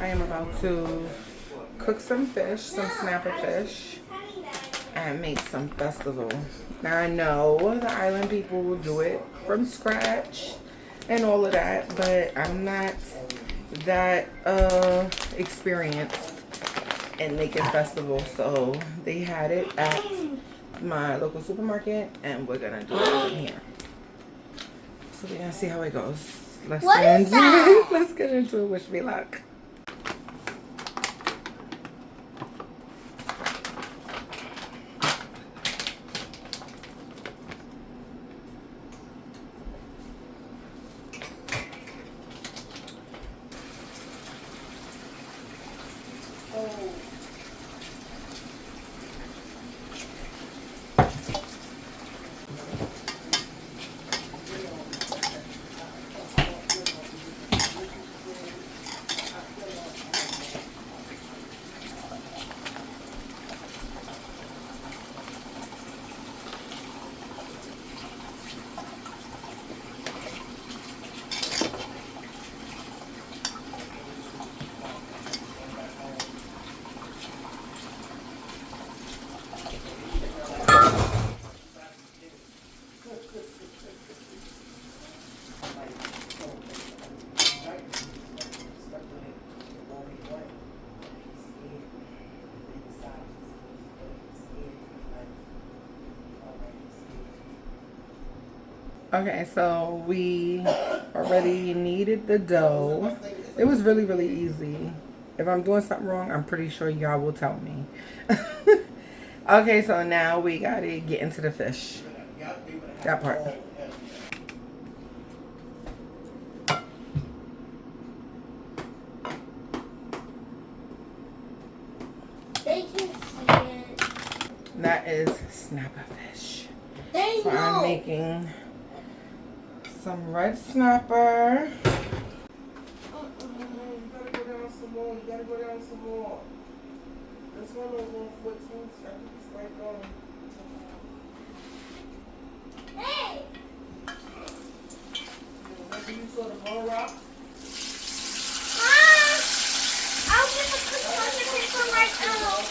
I am about to cook some fish, some snapper fish, and make some festival. Now I know the island people will do it from scratch and all of that, but I'm not that experienced in making festival, so they had it at my local supermarket, and we're gonna do it from here. So we're gonna see how it goes. Let's get into it. Let's get into it. Wish me luck. Okay, so we already kneaded the dough. It was really, really easy. If I'm doing something wrong, I'm pretty sure y'all will tell me. Okay, so now we gotta get into the fish. That part. They can see it. That is snapper fish. They So know. I'm making some red snapper. You gotta go down some more. You gotta go down some more. This one was 114, so I think it's right on. Hey! Maybe you saw the ball rock? I'll get the cookie picture right now.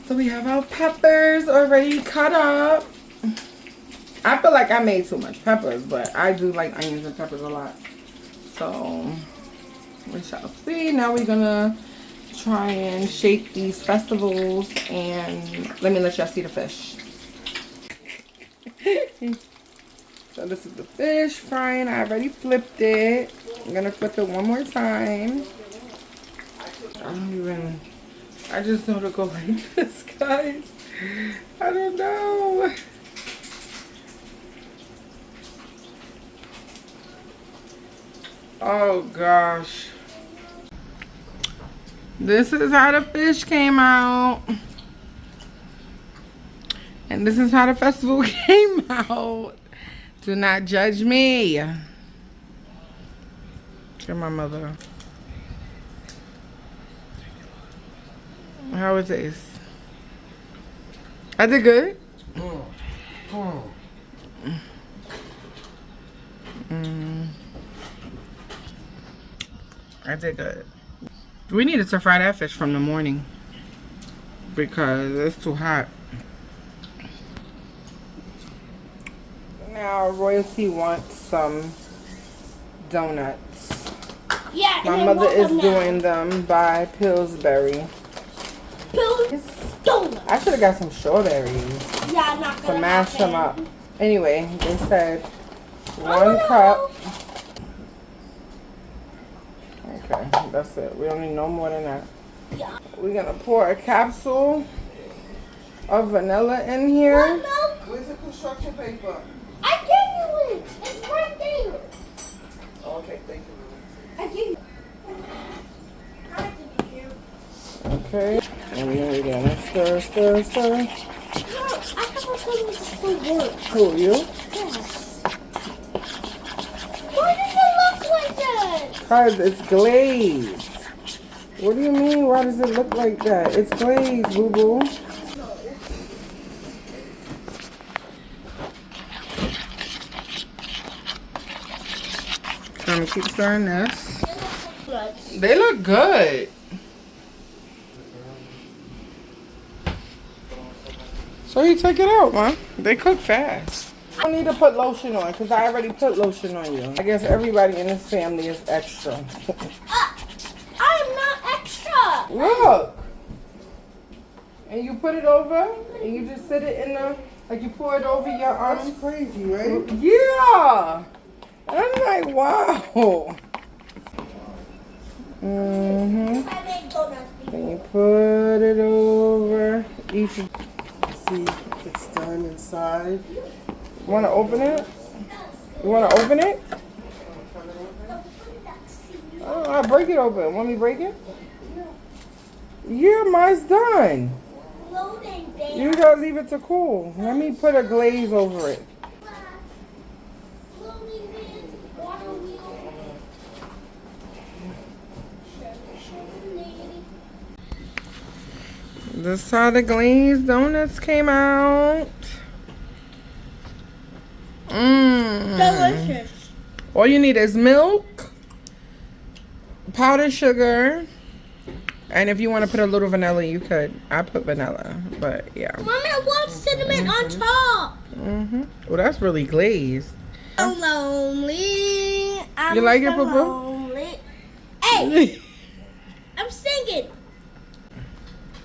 So we have our peppers already cut up. I feel like I made too much peppers, but I do like onions and peppers a lot. So we shall see. Now we're gonna try and shape these festivals, and let me let y'all see the fish. So this is the fish frying. I already flipped it. I'm gonna flip it one more time. I just know to go like this, guys. I don't know. Oh gosh. This is how the fish came out. And this is how the festival came out. Do not judge me. Get my mother. How it taste? I did good. I did good. We needed to fry that fish from the morning because it's too hot. Now Royalty wants some donuts. Yeah, My mother is doing them by Pillsbury. Donuts. I should have got some strawberries Yeah, I'm not gonna to mash them up. happen. Anyway, they said 1 cup. Okay, that's it. We don't need no more than that. Yeah. We're gonna pour a capsule of vanilla in here. What milk? Where's the construction paper? I gave you it. It's right there. Okay, thank you. I gave you. Okay, and then we're gonna stir, stir, stir. No, I have a feeling this will work. Who, you? Yes. Why does it look like Cause it's glazed. What do you mean? Why does it look like that? It's glazed, boo boo. I'm gonna keep stirring this. They look good. So you take it out, man. They cook fast. I don't need to put lotion on because I already put lotion on you. I guess everybody in this family is extra. I'm not extra. Look. And you put it over and you just sit it in the, like you pour it over your arms. That's crazy, right? Yeah. And I'm like, wow. And you put it over each. See if it's done inside. You want to open it? You want to open it? Oh, I'll break it open. Want me to break it? Yeah, mine's done. You gotta leave it to cool. Let me put a glaze over it. This is how the glazed donuts came out. Delicious. All you need is milk, powdered sugar, and if you want to put a little vanilla, you could. I put vanilla, but yeah. Mommy, I want cinnamon on top. Well, that's really glazed. I'm lonely. I'm You like it, so Poo Poo? lonely. Hey, I'm singing.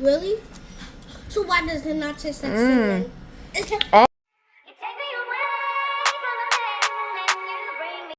Really? So why does it not taste like cinnamon? It's